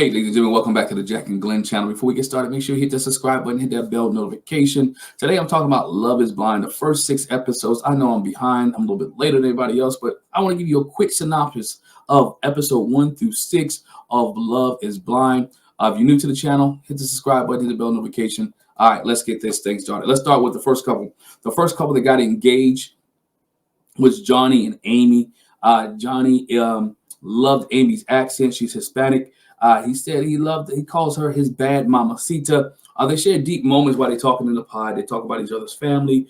Hey, ladies and gentlemen, welcome back to the Jack and Glenn channel. Before we get started, make sure you hit that subscribe button, hit that bell notification. Today, I'm talking about Love is Blind, the first 6 episodes. I know I'm behind. I'm a little bit later than everybody else, but I want to give you a quick synopsis of episode 1 through 6 of Love is Blind. If you're new to the channel, hit the subscribe button, hit the bell notification. All right, let's get this thing started. Let's start with the first couple. The first couple that got engaged was Johnny and Amy. Johnny loved Amy's accent. She's Hispanic. He said he calls her his bad mamacita. They share deep moments while they're talking in the pod. They talk about each other's family.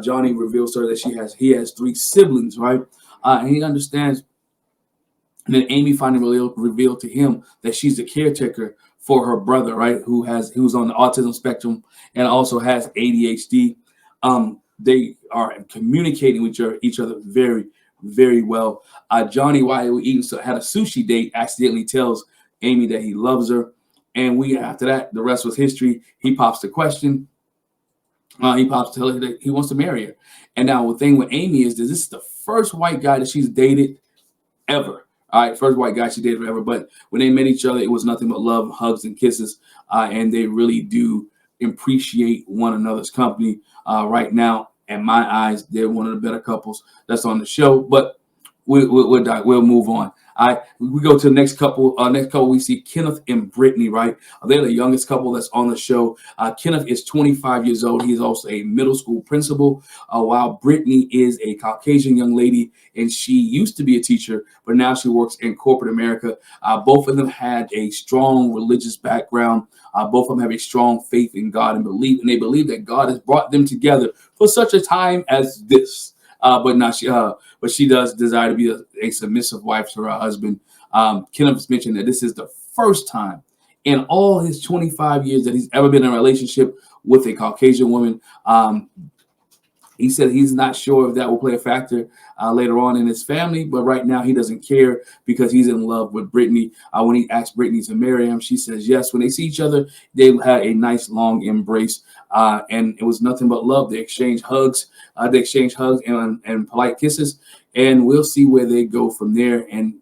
Johnny reveals to her that he has 3 siblings, right? And he understands. And then Amy finally revealed to him that she's the caretaker for her brother, right? Who's on the autism spectrum and also has ADHD. They are communicating with each other very, very well. Johnny, while he had a sushi date, accidentally tells Amy that he loves her, and after that, the rest was history. He pops the question. He pops to tell her that he wants to marry her. And now the thing with Amy is that this is the first white guy that she's dated ever. All right, first white guy she dated ever. But when they met each other, it was nothing but love, hugs, and kisses. And they really do appreciate one another's company. Right now, in my eyes, they're one of the better couples that's on the show. But we'll move on. We go to the next couple. We see Kenneth and Brittany, right? They're the youngest couple that's on the show. Kenneth is 25 years old. He's also a middle school principal, while Brittany is a Caucasian young lady, and she used to be a teacher, but now she works in corporate America. Both of them had a strong religious background. Both of them have a strong faith in God and they believe that God has brought them together for such a time as this. But she does desire to be a submissive wife to her husband. Kenneth mentioned that this is the first time in all his 25 years that he's ever been in a relationship with a Caucasian woman. He said he's not sure if that will play a factor later on in his family, but right now he doesn't care because he's in love with Brittany. When he asked Brittany to marry him, she says yes. When they see each other, they had a nice long embrace, and it was nothing but love. They exchange hugs, and polite kisses, and we'll see where they go from there. And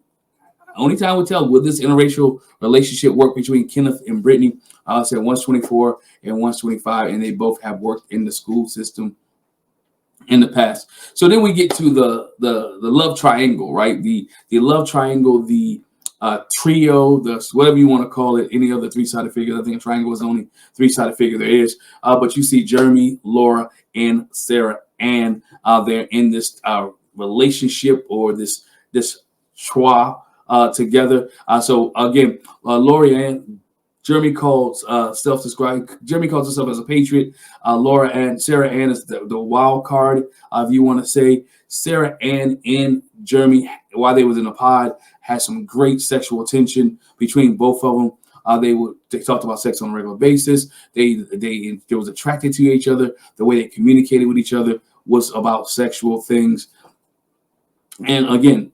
only time will tell, will this interracial relationship work between Kenneth and Brittany? I said one's 24 and one's 25, and they both have worked in the school system in the past. So then we get to the love triangle, right? The love triangle, the trio, the whatever you want to call it, any other 3-sided figure. I think a triangle is the only 3-sided figure there is. But you see Jeremy, Laura, and Sarah Ann. They're in this relationship or this schwa together. So again, Lori Ann. Jeremy calls Jeremy calls himself as a patriot. Sarah Ann is the wild card, if you want to say. Sarah Ann and Jeremy, while they was in the pod, had some great sexual tension between both of them. They talked about sex on a regular basis. They was attracted to each other. The way they communicated with each other was about sexual things. And again,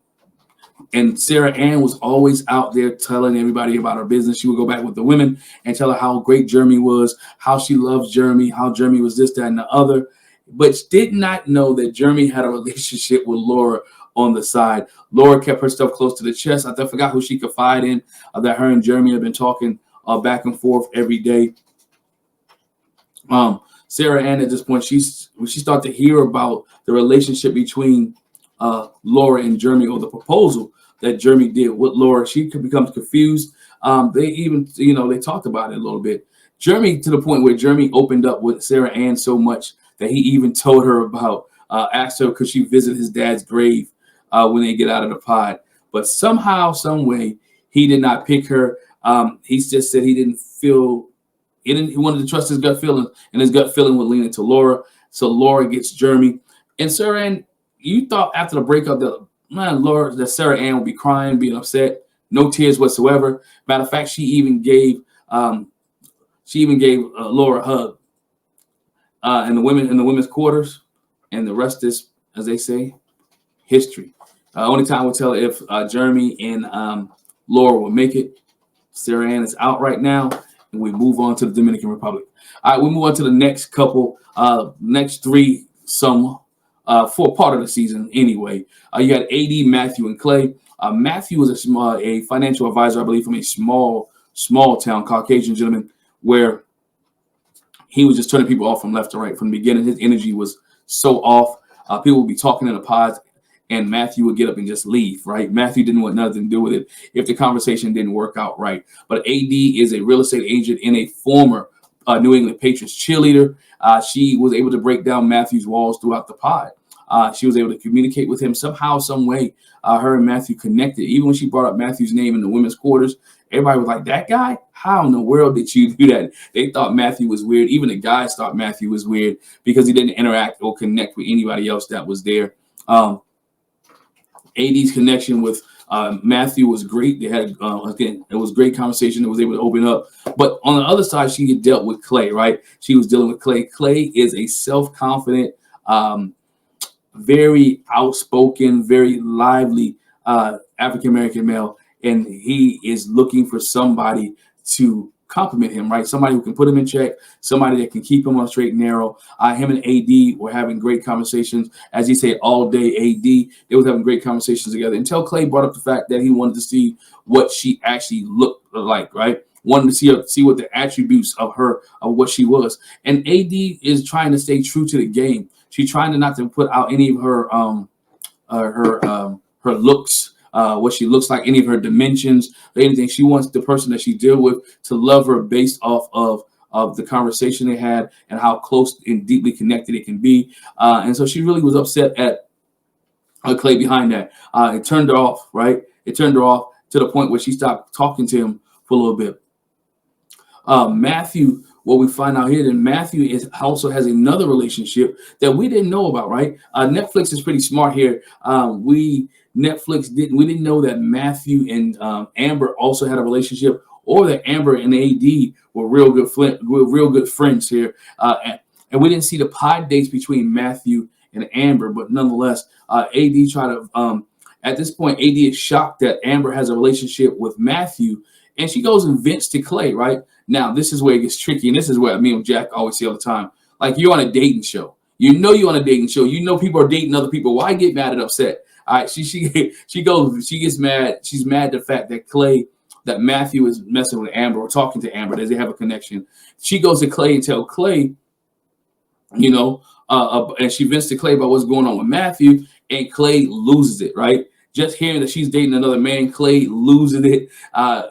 Sarah Ann was always out there telling everybody about her business. She would go back with the women and tell her how great Jeremy was, how she loves Jeremy, how Jeremy was this, that, and the other, but did not know that Jeremy had a relationship with Laura on the side. Laura kept her stuff close to the chest. I forgot who she confided in, that her and Jeremy have been talking back and forth every day. Sarah Ann, at this point, when she started to hear about the relationship between Laura and Jeremy, or the proposal that Jeremy did with Laura, she becomes confused. They even, they talked about it a little bit. Jeremy, to the point where Jeremy opened up with Sarah Ann so much that he even told her about, asked her could she visit his dad's grave when they get out of the pod. But somehow, some way, he did not pick her. He just said he didn't feel. He wanted to trust his gut feeling, and his gut feeling would lean into Laura. So Laura gets Jeremy, and Sarah Ann. You thought after the breakup that Sarah Ann would be crying, being upset, no tears whatsoever. Matter of fact, she even gave Laura a hug in the women's quarters, and the rest is, as they say, history. Only time will tell if Jeremy and Laura will make it. Sarah Ann is out right now, and we move on to the Dominican Republic. All right, we move on to the next couple, next 3 for part of the season anyway. You got AD, Matthew, and Clay. Matthew was a financial advisor, I believe, from a small small town Caucasian gentleman, where he was just turning people off from left to right from the beginning. His energy was so off. People would be talking in the pods, and Matthew would get up and just leave, right? Matthew didn't want nothing to do with it if the conversation didn't work out right. But AD is a real estate agent and a former New England Patriots cheerleader. She was able to break down Matthew's walls throughout the pod. She was able to communicate with him somehow, some way. Her and Matthew connected. Even when she brought up Matthew's name in the women's quarters, everybody was like, that guy? How in the world did you do that? They thought Matthew was weird. Even the guys thought Matthew was weird because he didn't interact or connect with anybody else that was there. AD's connection with Matthew was great. They had, again, it was great conversation. It was able to open up. But on the other side, she dealt with Clay, right? She was dealing with Clay. Clay is a self-confident, very outspoken, very lively African-American male. And he is looking for somebody to compliment him, right? Somebody who can put him in check, somebody that can keep him on straight and narrow. Him and AD were having great conversations. As he said, all day AD, they was having great conversations together until Clay brought up the fact that he wanted to see what she actually looked like, right? Wanted to see what the attributes of her, of what she was. And AD is trying to stay true to the game. She's trying to not to put out any of her looks, what she looks like, any of her dimensions, or anything. She wants the person that she deal with to love her based off of the conversation they had and how close and deeply connected it can be. And so she really was upset at Clay behind that. It turned her off, right? It turned her off to the point where she stopped talking to him for a little bit. Matthew, what we find out here, that Matthew also has another relationship that we didn't know about, right? Netflix is pretty smart here. We didn't know that Matthew and Amber also had a relationship, or that Amber and AD were real good friends here. And we didn't see the pod dates between Matthew and Amber, but nonetheless, AD tried to. At this point, AD is shocked that Amber has a relationship with Matthew, and she goes and vents to Clay, right? Now, this is where it gets tricky, and this is what me and Jack always say all the time. Like, you're on a dating show. You know you're on a dating show. You know people are dating other people. Why get mad and upset? All right, she gets mad. She's mad at the fact that Matthew is messing with Amber or talking to Amber, that they have a connection. She goes to Clay and tell Clay, and she vents to Clay about what's going on with Matthew, and Clay loses it, right? Just hearing that she's dating another man, Clay loses it.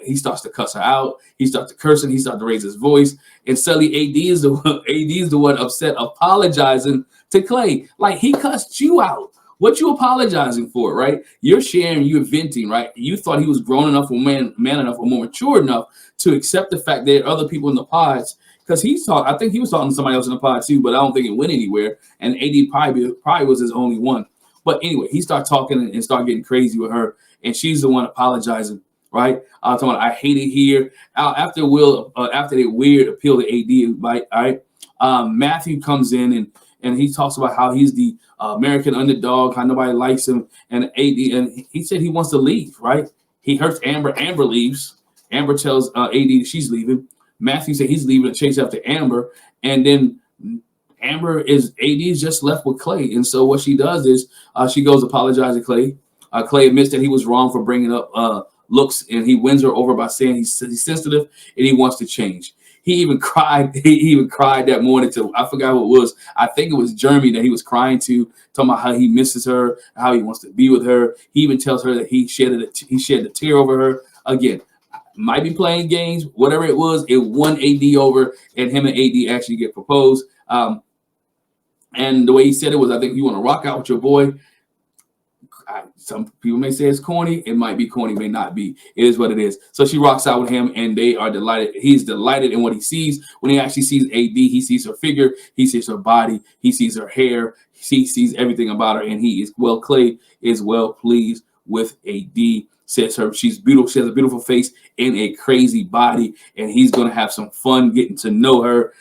He starts to cuss her out. He starts to curse her. He starts to raise his voice. And suddenly AD is the one upset, apologizing to Clay. Like, he cussed you out. What you apologizing for, right? You're sharing, you're venting, right? You thought he was grown enough or man enough or more mature enough to accept the fact that there are other people in the pods. Because I think he was talking to somebody else in the pod too, but I don't think it went anywhere. And AD probably was his only one. But anyway, he started talking and started getting crazy with her, and she's the one apologizing, right? Talking about, I hate it here. After they weird appeal to AD, right? All right. Matthew comes in and he talks about how he's the American underdog, how nobody likes him, and he said he wants to leave, right? He hurts Amber. Amber leaves. Amber tells AD she's leaving. Matthew said he's leaving to chase after Amber, and then AD is just left with Clay. And so what she does is she goes apologize to Clay. Clay admits that he was wrong for bringing up looks, and he wins her over by saying he's sensitive and he wants to change. He even cried. He cried that morning to, I forgot who it was. I think it was Jeremy that he was crying to, talking about how he misses her, how he wants to be with her. He even tells her that he shed a tear over her. Again, might be playing games, whatever it was. It won AD over, and him and AD actually get proposed. And the way he said it was, I think you want to rock out with your boy. Some people may say it's corny. It might be corny, may not be. It is what it is. So she rocks out with him, and they are delighted. He's delighted in what he sees. When he actually sees AD, he sees her figure, he sees her body, he sees her hair, he sees everything about her, and Clay is well pleased with AD. Says she's beautiful. She has a beautiful face and a crazy body, and he's going to have some fun getting to know her.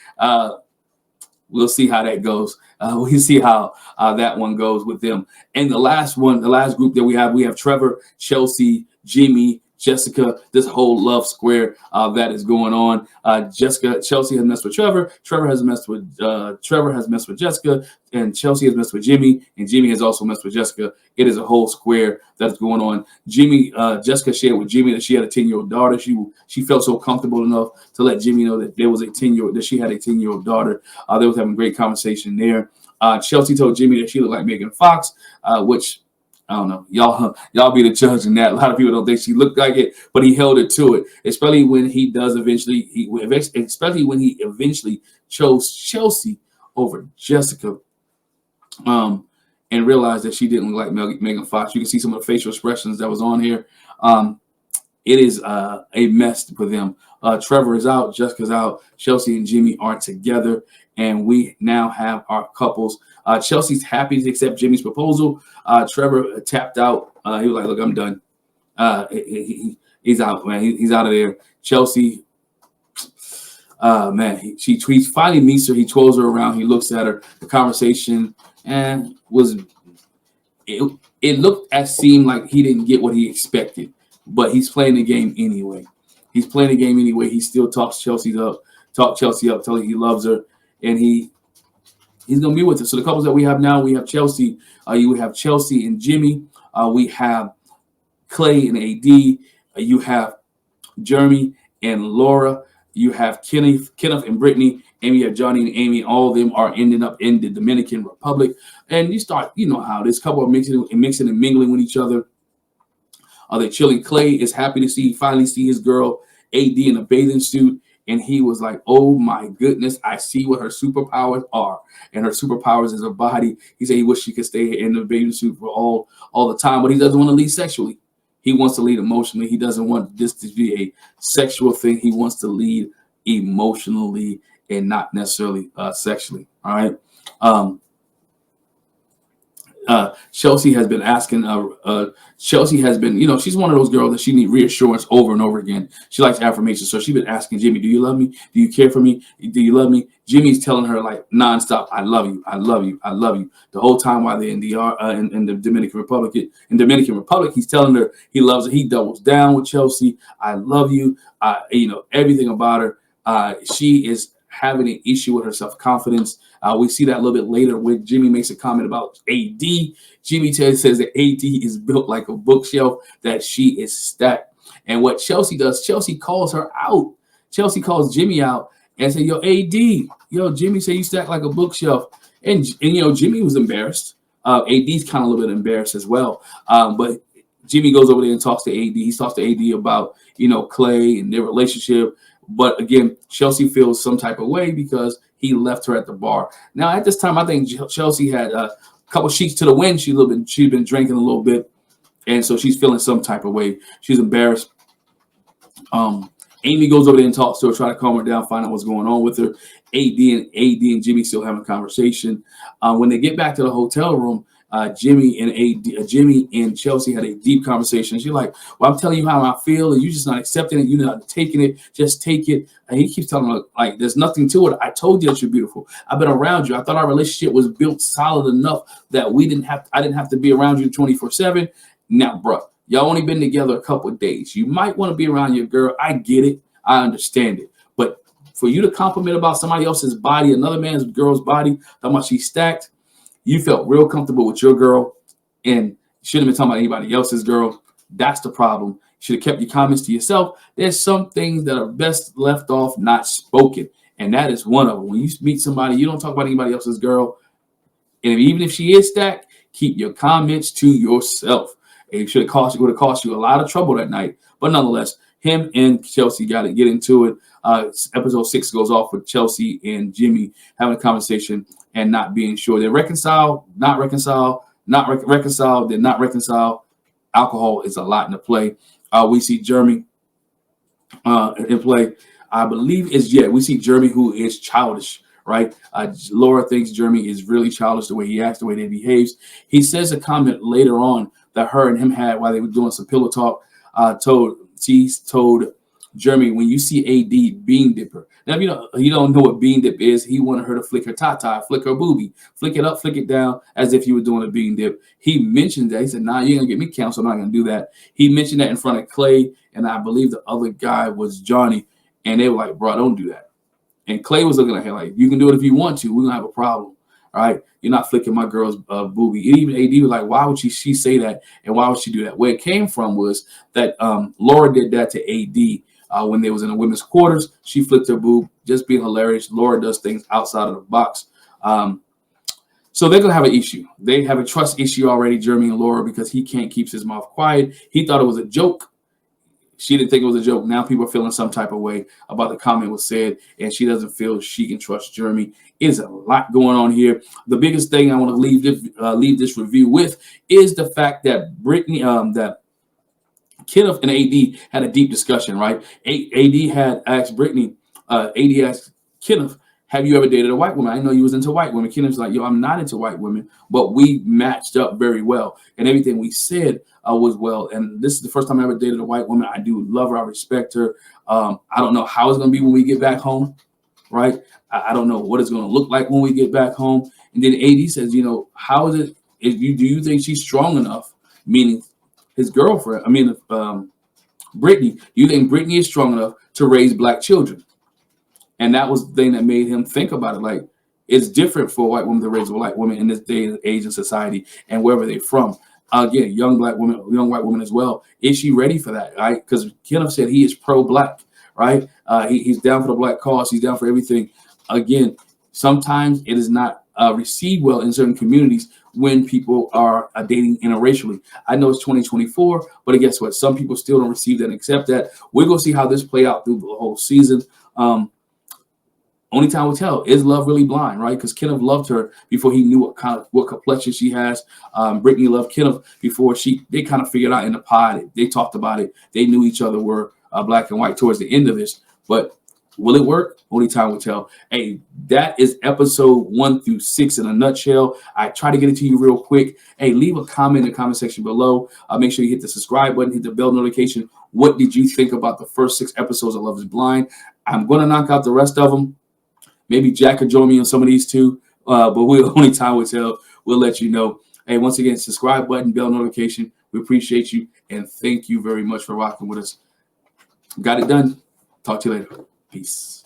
We'll see how that goes. We'll see how that one goes with them. And the last group that we have Trevor, Chelsea, Jimmy, Jessica, this whole love square that is going on. Chelsea has messed with Trevor. Trevor has messed with Jessica, and Chelsea has messed with Jimmy, and Jimmy has also messed with Jessica. It is a whole square that's going on. Jessica shared with Jimmy that she had a 10-year-old daughter. She felt so comfortable enough to let Jimmy know that she had a 10-year-old daughter. They was having a great conversation there. Chelsea told Jimmy that she looked like Megan Fox, which I don't know. Y'all be the judge in that. A lot of people don't think she looked like it, but he held it to it. Especially when he eventually chose Chelsea over Jessica, and realized that she didn't look like Megan Fox. You can see some of the facial expressions that was on here. It is a mess for them. Trevor is out, Jessica's out, Chelsea and Jimmy are together, and we now have our couples. Chelsea's happy to accept Jimmy's proposal. Trevor tapped out. He was like, "Look, I'm done." He's out, man. He's out of there. Chelsea, man, he finally meets her. He twirls her around. He looks at her. The conversation it seemed like he didn't get what he expected, but he's playing the game anyway. He still talks Chelsea up, telling he loves her, and he's gonna be with her. So the couples that we have now, we have Chelsea. You have Chelsea and Jimmy. We have Clay and AD. You have Jeremy and Laura. You have Kenneth and Brittany. And we have Johnny and Amy. All of them are ending up in the Dominican Republic. And you know how this couple are mixing and mingling with each other. They're chilling. Clay is happy to finally see his girl AD in a bathing suit. And he was like, "Oh my goodness, I see what her superpowers are." And her superpowers is her body. He said he wished she could stay in the bathing suit for all the time, but he doesn't want to lead sexually. He wants to lead emotionally. He doesn't want this to be a sexual thing. He wants to lead emotionally and not necessarily sexually. All right. Chelsea has been asking. Chelsea has been, she's one of those girls that she needs reassurance over and over again. She likes affirmation, so she's been asking Jimmy, "Do you love me? Do you care for me? Do you love me?" Jimmy's telling her like nonstop, "I love you, I love you, I love you." The whole time while they're in the Dominican Republic. In Dominican Republic, he's telling her he loves her. He doubles down with Chelsea. "I love you." Everything about her. She is having an issue with her self-confidence. We see that a little bit later when Jimmy makes a comment about AD. Jimmy says that AD is built like a bookshelf, that she is stacked. And what Chelsea does, Chelsea calls her out. Chelsea calls Jimmy out and says, "Yo, AD, Jimmy said you stacked like a bookshelf." And Jimmy was embarrassed. AD's kind of a little bit embarrassed as well. But Jimmy goes over there and talks to AD. He talks to AD about, Clay and their relationship. But again, Chelsea feels some type of way because he left her at the bar. Now, at this time, I think Chelsea had a couple sheets to the wind. She'd been drinking a little bit, and so she's feeling some type of way. She's embarrassed. Amy goes over there and talks to her, try to calm her down, find out what's going on with her. AD and Jimmy still having a conversation. When they get back to the hotel room, Jimmy and Chelsea had a deep conversation. She's like, "Well, I'm telling you how I feel, and you're just not accepting it. You're not taking it. Just take it." And he keeps telling her, like, "There's nothing to it. I told you that you're beautiful. I've been around you. I thought our relationship was built solid enough that I didn't have to be around you 24/7. Now, bro, y'all only been together a couple of days. You might want to be around your girl. I get it. I understand it. But for you to compliment about somebody else's body, another man's girl's body, how much she's stacked, you felt real comfortable with your girl and shouldn't have been talking about anybody else's girl. That's the problem. You should have kept your comments to yourself. There's some things that are best left off not spoken, and that is one of them. When you meet somebody, you don't talk about anybody else's girl, and even if she is stacked, keep your comments to yourself. It would have cost you a lot of trouble that night. But nonetheless, him and Chelsea got to get into it. Episode 6 goes off with Chelsea and Jimmy having a conversation and not being sure. They're reconciled, not reconciled, reconciled, they're not reconciled. Alcohol is a lot in the play. We see Jeremy in play. I believe we see Jeremy, who is childish, right? Laura thinks Jeremy is really childish, the way he acts, the way he behaves. He says a comment later on that her and him had while they were doing some pillow talk. She told Jeremy, "When you see AD bean dipper." Now, if you don't know what bean dip is, he wanted her to flick her tata, flick her boobie, flick it up, flick it down, as if you were doing a bean dip. He mentioned that. He said, "Nah, you ain't gonna get me canceled. I'm not gonna do that." He mentioned that in front of Clay and I believe the other guy was Johnny, and they were like, bro, don't do that. And Clay was looking at him like, you can do it if you want to. We're going to have a problem. All right. You're not flicking my girl's boobie. And even AD was like, why would she say that? And why would she do that? Where it came from was that Laura did that to AD when they was in the women's quarters. She flicked her boob, just being hilarious. Laura does things outside of the box. So they're going to have an issue. They have a trust issue already, Jeremy and Laura, because he can't keep his mouth quiet. He thought it was a joke. She didn't think it was a joke. Now people are feeling some type of way about the comment was said, and she doesn't feel she can trust Jeremy. There's a lot going on here. The biggest thing I want to leave this review with is the fact that that Kenneth and AD had a deep discussion, right? AD had asked Brittany, AD asked Kenneth, have you ever dated a white woman? I know you was into white women. Kenneth's like, yo, I'm not into white women, but we matched up very well. And everything we said was well. And this is the first time I ever dated a white woman. I do love her. I respect her. I don't know how it's going to be when we get back home, right? I don't know what it's going to look like when we get back home. And then AD says, you know, how is it? Do you think she's strong enough? Meaning his girlfriend, Brittany, do you think Brittany is strong enough to raise black children? And that was the thing that made him think about it. Like, it's different for a white woman to raise a black woman in this day and age in society and wherever they're from. Again, young white woman as well. Is she ready for that? Right? Because Kenneth said he is pro-black, right? He's down for the black cause. He's down for everything. Again, sometimes it is not received well in certain communities when people are dating interracially. I know it's 2024, but guess what? Some people still don't receive that and accept that. We're going to see how this play out through the whole season. Only time will tell. Is love really blind, right? Because Kenneth loved her before he knew what complexion she has. Brittany loved Kenneth before they kind of figured out in the pod. They talked about it. They knew each other were black and white towards the end of this. But will it work? Only time will tell. Hey, that is episode 1 through 6 in a nutshell. I try to get it to you real quick. Hey, leave a comment in the comment section below. Make sure you hit the subscribe button, hit the bell notification. What did you think about the first 6 episodes of Love is Blind? I'm going to knock out the rest of them. Maybe Jack could join me on some of these too, but only time will tell. We'll let you know. Hey, once again, subscribe button, bell notification. We appreciate you, and thank you very much for rocking with us. Got it done. Talk to you later. Peace.